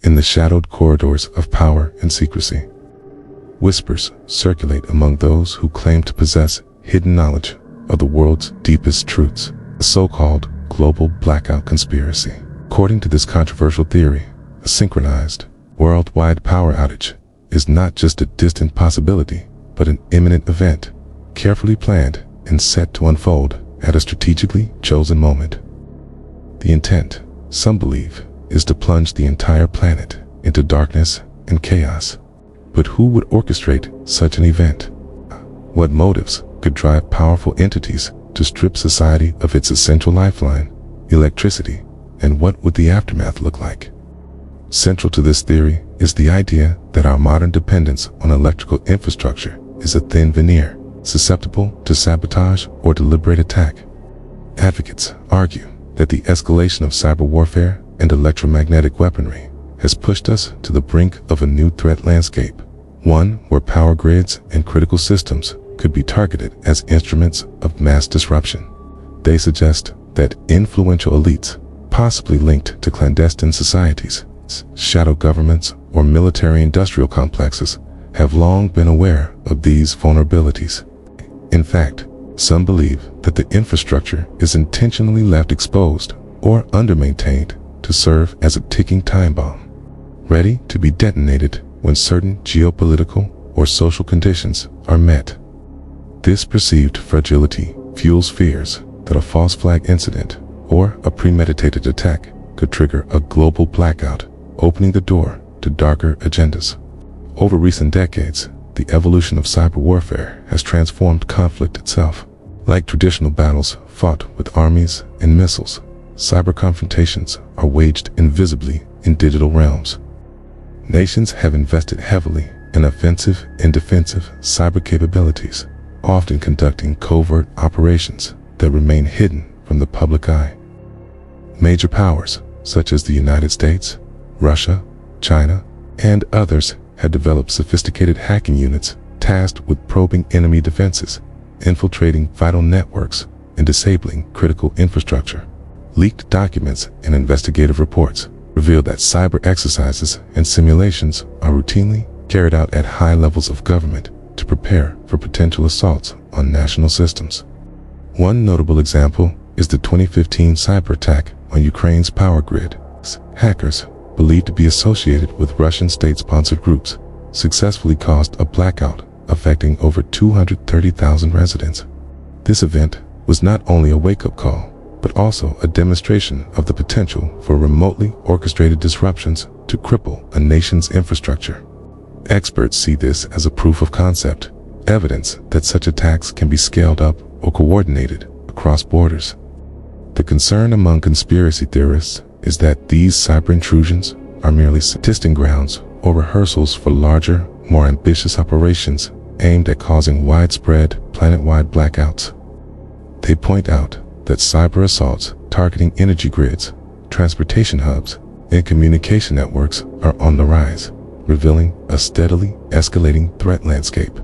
in the shadowed corridors of power and secrecy. Whispers circulate among those who claim to possess hidden knowledge of the world's deepest truths, the so-called Global Blackout Conspiracy. According to this controversial theory, a synchronized, worldwide power outage is not just a distant possibility, but an imminent event, carefully planned and set to unfold at a strategically chosen moment. The intent, some believe, is to plunge the entire planet into darkness and chaos. But who would orchestrate such an event? What motives could drive powerful entities to strip society of its essential lifeline, electricity, and what would the aftermath look like? Central to this theory is the idea that our modern dependence on electrical infrastructure is a thin veneer, susceptible to sabotage or deliberate attack. Advocates argue that the escalation of cyber warfare and electromagnetic weaponry has pushed us to the brink of a new threat landscape, one where power grids and critical systems could be targeted as instruments of mass disruption. They suggest that influential elites, possibly linked to clandestine societies, shadow governments, or military-industrial complexes, have long been aware of these vulnerabilities. In fact, some believe that the infrastructure is intentionally left exposed or under-maintained to serve as a ticking time bomb, ready to be detonated when certain geopolitical or social conditions are met. This perceived fragility fuels fears that a false flag incident or a premeditated attack could trigger a global blackout, opening the door to darker agendas. Over recent decades, the evolution of cyber warfare has transformed conflict itself. Like traditional battles fought with armies and missiles, cyber confrontations are waged invisibly in digital realms. Nations have invested heavily in offensive and defensive cyber capabilities, often conducting covert operations that remain hidden from the public eye. Major powers, such as the United States, Russia, China, and others, have developed sophisticated hacking units tasked with probing enemy defenses, infiltrating vital networks, and disabling critical infrastructure. Leaked documents and investigative reports reveal that cyber exercises and simulations are routinely carried out at high levels of government to prepare for potential assaults on national systems. One notable example is the 2015 cyber attack on Ukraine's power grid. Hackers, believed to be associated with Russian state-sponsored groups, successfully caused a blackout affecting over 230,000 residents. This event was not only a wake-up call, but also a demonstration of the potential for remotely orchestrated disruptions to cripple a nation's infrastructure. Experts see this as a proof of concept, evidence that such attacks can be scaled up or coordinated across borders. The concern among conspiracy theorists is that these cyber intrusions are merely testing grounds or rehearsals for larger, more ambitious operations aimed at causing widespread, planet-wide blackouts. They point out that cyber assaults targeting energy grids, transportation hubs, and communication networks are on the rise, revealing a steadily escalating threat landscape.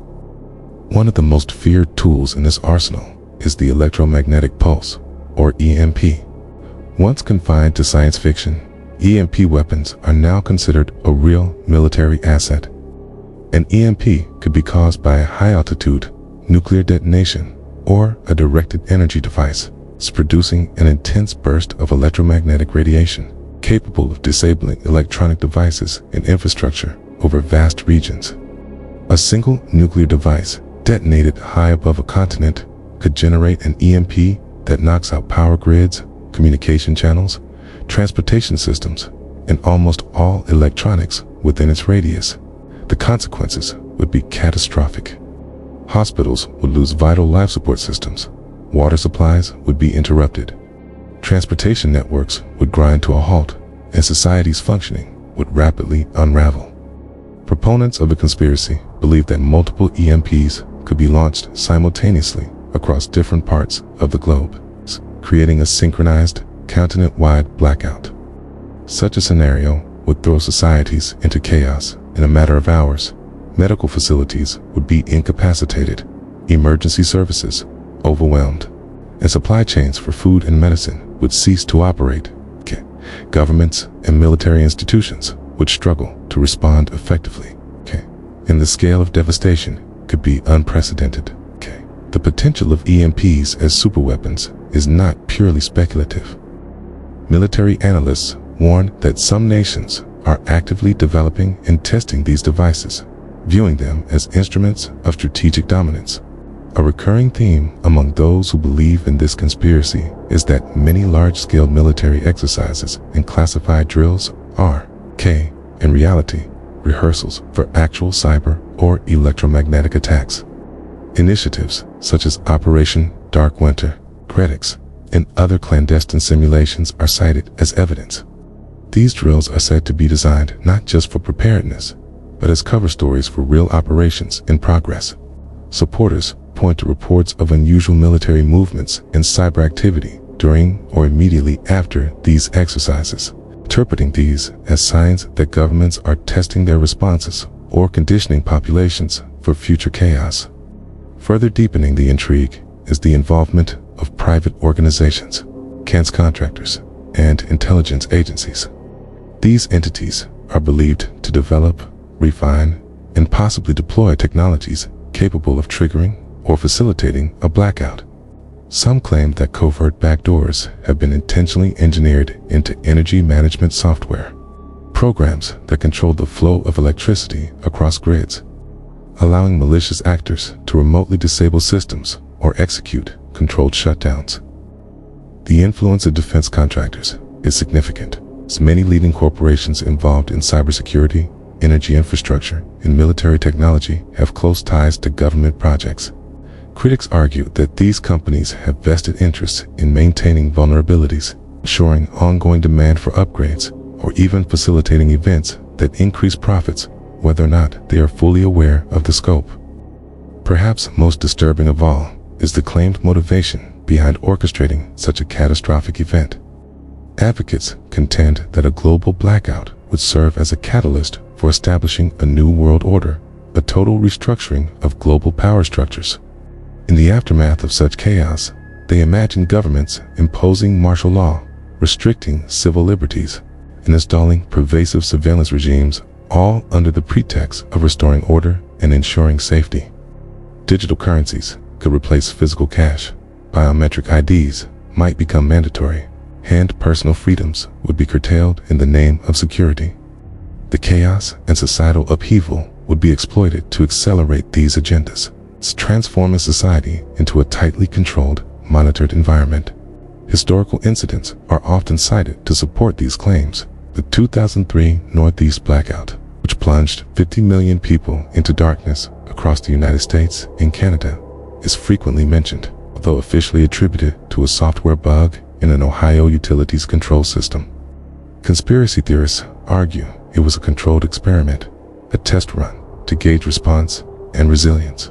One of the most feared tools in this arsenal is the electromagnetic pulse, or EMP. Once confined to science fiction, EMP weapons are now considered a real military asset. An EMP could be caused by a high-altitude nuclear detonation or a directed energy device, producing an intense burst of electromagnetic radiation capable of disabling electronic devices and infrastructure over vast regions. A single nuclear device detonated high above a continent could generate an EMP that knocks out power grids, communication channels, transportation systems, and almost all electronics within its radius. The consequences would be catastrophic. Hospitals would lose vital life support systems. Water supplies would be interrupted. Transportation networks would grind to a halt, and society's functioning would rapidly unravel. Proponents of the conspiracy believe that multiple EMPs could be launched simultaneously across different parts of the globe, creating a synchronized, continent-wide blackout. Such a scenario would throw societies into chaos in a matter of hours. Medical facilities would be incapacitated, emergency services overwhelmed, and supply chains for food and medicine would cease to operate. Governments and military institutions would struggle to respond effectively. And the scale of devastation could be unprecedented. The potential of EMPs as superweapons is not purely speculative. Military analysts warn that some nations are actively developing and testing these devices, viewing them as instruments of strategic dominance. A recurring theme among those who believe in this conspiracy is that many large-scale military exercises and classified drills are, in reality, rehearsals for actual cyber or electromagnetic attacks. Initiatives such as Operation Dark Winter, Credix, and other clandestine simulations are cited as evidence. These drills are said to be designed not just for preparedness, but as cover stories for real operations in progress. Supporters point to reports of unusual military movements and cyber activity during or immediately after these exercises, interpreting these as signs that governments are testing their responses or conditioning populations for future chaos. Further deepening the intrigue is the involvement of private organizations, contractors, and intelligence agencies. These entities are believed to develop, refine, and possibly deploy technologies capable of triggering or facilitating a blackout. Some claim that covert backdoors have been intentionally engineered into energy management software, programs that control the flow of electricity across grids, allowing malicious actors to remotely disable systems or execute controlled shutdowns. The influence of defense contractors is significant, as many leading corporations involved in cybersecurity, energy infrastructure, and military technology have close ties to government projects. Critics argue that these companies have vested interests in maintaining vulnerabilities, ensuring ongoing demand for upgrades, or even facilitating events that increase profits, whether or not they are fully aware of the scope. Perhaps most disturbing of all is the claimed motivation behind orchestrating such a catastrophic event. Advocates contend that a global blackout would serve as a catalyst for establishing a new world order, a total restructuring of global power structures. In the aftermath of such chaos, they imagine governments imposing martial law, restricting civil liberties, and installing pervasive surveillance regimes, all under the pretext of restoring order and ensuring safety. Digital currencies could replace physical cash. Biometric IDs might become mandatory, and personal freedoms would be curtailed in the name of security. The chaos and societal upheaval would be exploited to accelerate these agendas, transforming society into a tightly controlled, monitored environment. Historical incidents are often cited to support these claims. The 2003 Northeast blackout, which plunged 50 million people into darkness across the United States and Canada, is frequently mentioned, although officially attributed to a software bug in an Ohio utilities control system. Conspiracy theorists argue it was a controlled experiment, a test run to gauge response and resilience.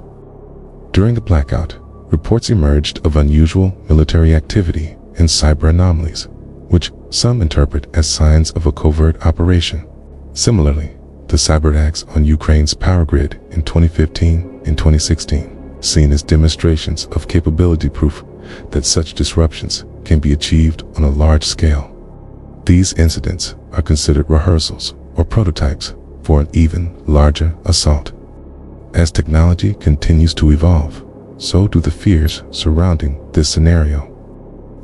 During the blackout, reports emerged of unusual military activity and cyber anomalies, which some interpret as signs of a covert operation. Similarly, the cyberattacks on Ukraine's power grid in 2015 and 2016, seen as demonstrations of capability proof that such disruptions can be achieved on a large scale. These incidents are considered rehearsals or prototypes for an even larger assault. As technology continues to evolve, so do the fears surrounding this scenario.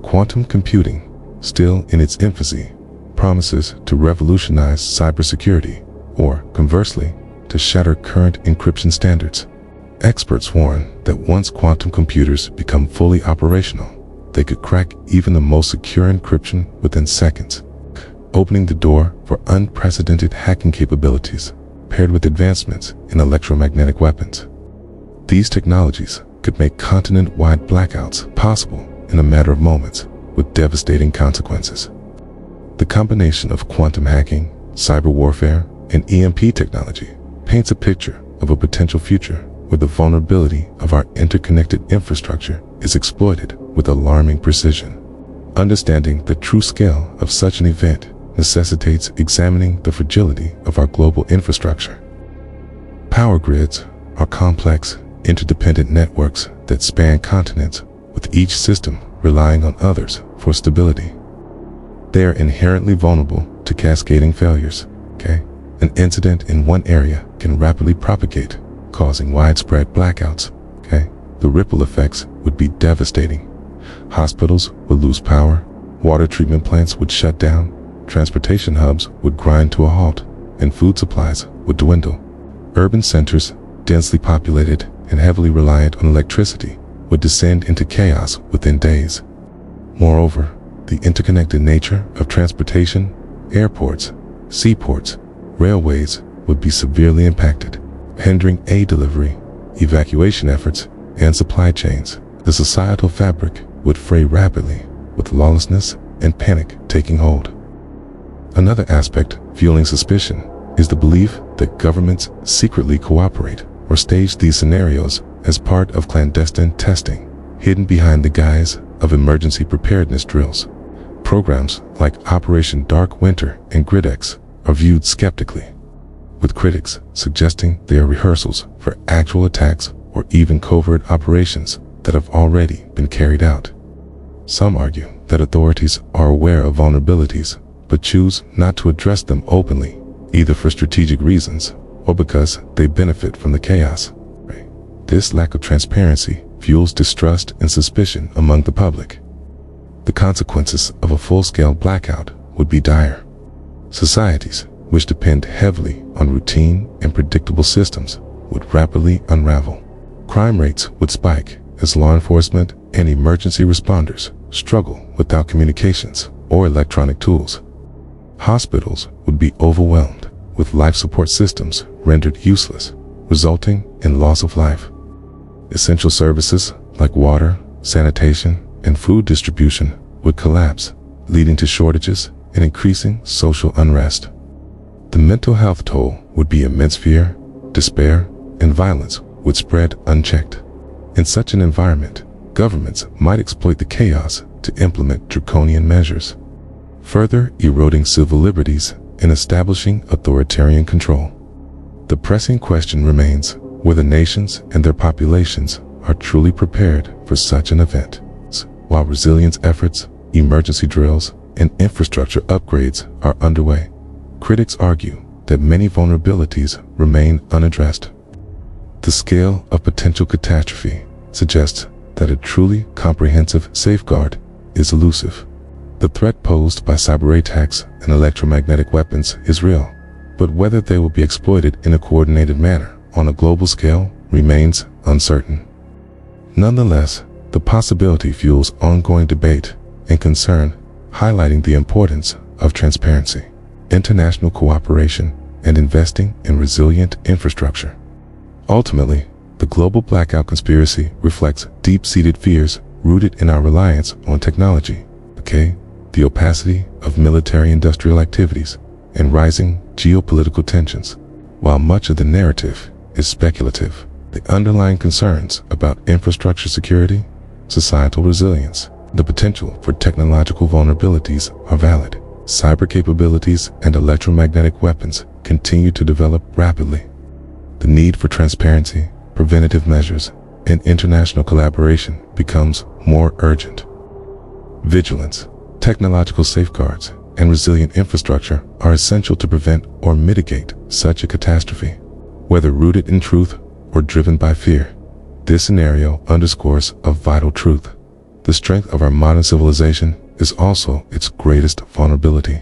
Quantum computing, still in its infancy, promises to revolutionize cybersecurity, or conversely, to shatter current encryption standards. Experts warn that once quantum computers become fully operational, they could crack even the most secure encryption within seconds, opening the door for unprecedented hacking capabilities paired with advancements in electromagnetic weapons. These technologies could make continent-wide blackouts possible in a matter of moments with devastating consequences. The combination of quantum hacking, cyber warfare, and EMP technology paints a picture of a potential future where the vulnerability of our interconnected infrastructure is exploited with alarming precision. Understanding the true scale of such an event necessitates examining the fragility of our global infrastructure. Power grids are complex, interdependent networks that span continents, with each system relying on others for stability. They are inherently vulnerable to cascading failures, An incident in one area can rapidly propagate, causing widespread blackouts. The ripple effects would be devastating. Hospitals would lose power, water treatment plants would shut down, transportation hubs would grind to a halt, and food supplies would dwindle. Urban centers, densely populated and heavily reliant on electricity, would descend into chaos within days. Moreover, the interconnected nature of transportation, airports, seaports, railways would be severely impacted, hindering aid delivery, evacuation efforts, and supply chains. The societal fabric would fray rapidly, with lawlessness and panic taking hold. Another aspect fueling suspicion is the belief that governments secretly cooperate or stage these scenarios as part of clandestine testing, hidden behind the guise of emergency preparedness drills. Programs like Operation Dark Winter and GridX are viewed skeptically, with critics suggesting they are rehearsals for actual attacks or even covert operations that have already been carried out. Some argue that authorities are aware of vulnerabilities but choose not to address them openly, either for strategic reasons or because they benefit from the chaos. This lack of transparency fuels distrust and suspicion among the public. The consequences of a full-scale blackout would be dire. Societies, which depend heavily on routine and predictable systems, would rapidly unravel. Crime rates would spike as law enforcement and emergency responders struggle without communications or electronic tools. Hospitals would be overwhelmed, with life support systems rendered useless, resulting in loss of life. Essential services like water, sanitation, and food distribution would collapse, leading to shortages and increasing social unrest. The mental health toll would be immense. Fear, despair, and violence would spread unchecked. In such an environment, governments might exploit the chaos to implement draconian measures, further eroding civil liberties and establishing authoritarian control. The pressing question remains whether nations and their populations are truly prepared for such an event. While resilience efforts, emergency drills, and infrastructure upgrades are underway, critics argue that many vulnerabilities remain unaddressed. The scale of potential catastrophe suggests that a truly comprehensive safeguard is elusive. The threat posed by cyber attacks and electromagnetic weapons is real, but whether they will be exploited in a coordinated manner on a global scale remains uncertain. Nonetheless, the possibility fuels ongoing debate and concern, highlighting the importance of transparency, international cooperation, and investing in resilient infrastructure. Ultimately, the global blackout conspiracy reflects deep-seated fears rooted in our reliance on technology, the opacity of military-industrial activities, and rising geopolitical tensions. While much of the narrative is speculative, the underlying concerns about infrastructure security, societal resilience, the potential for technological vulnerabilities are valid. Cyber capabilities and electromagnetic weapons continue to develop rapidly. The need for transparency, preventative measures, and international collaboration becomes more urgent. Vigilance, technological safeguards, and resilient infrastructure are essential to prevent or mitigate such a catastrophe. Whether rooted in truth or driven by fear, this scenario underscores a vital truth. The strength of our modern civilization is also its greatest vulnerability.